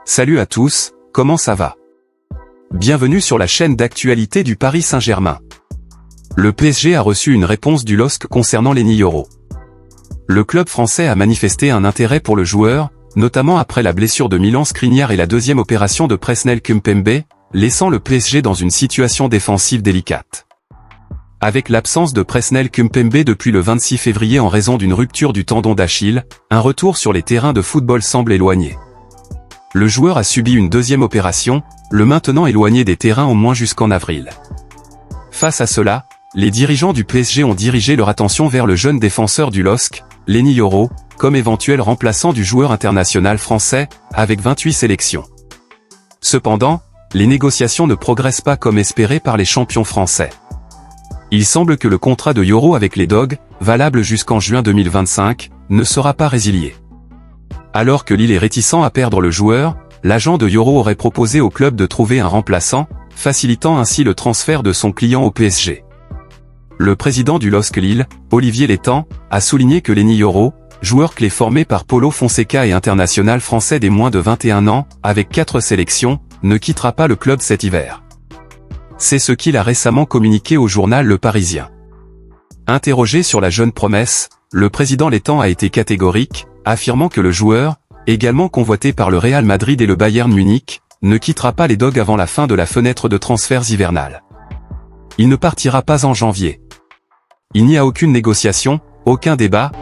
Salut à tous, comment ça va? Bienvenue sur la chaîne d'actualité du Paris Saint-Germain. Le PSG a reçu une réponse du LOSC concernant Lenny Yoro. Le club français a manifesté un intérêt pour le joueur, notamment après la blessure de Milan Skriniar et la deuxième opération de Presnel Kimpembe, laissant le PSG dans une situation défensive délicate. Avec l'absence de Presnel Kimpembe depuis le 26 février en raison d'une rupture du tendon d'Achille, un retour sur les terrains de football semble éloigné. Le joueur a subi une deuxième opération, le maintenant éloigné des terrains au moins jusqu'en avril. Face à cela, les dirigeants du PSG ont dirigé leur attention vers le jeune défenseur du LOSC, Lenny Yoro, comme éventuel remplaçant du joueur international français, avec 28 sélections. Cependant, les négociations ne progressent pas comme espéré par les champions français. Il semble que le contrat de Yoro avec les Dogs, valable jusqu'en juin 2025, ne sera pas résilié. Alors que Lille est réticent à perdre le joueur, l'agent de Yoro aurait proposé au club de trouver un remplaçant, facilitant ainsi le transfert de son client au PSG. Le président du LOSC Lille, Olivier Létang, a souligné que Lenny Yoro, joueur clé formé par Paulo Fonseca et international français des moins de 21 ans, avec 4 sélections, ne quittera pas le club cet hiver. C'est ce qu'il a récemment communiqué au journal Le Parisien. Interrogé sur la jeune promesse, le président Létang a été catégorique, affirmant que le joueur, également convoité par le Real Madrid et le Bayern Munich, ne quittera pas les Dogs avant la fin de la fenêtre de transferts hivernale. Il ne partira pas en janvier. Il n'y a aucune négociation, aucun débat,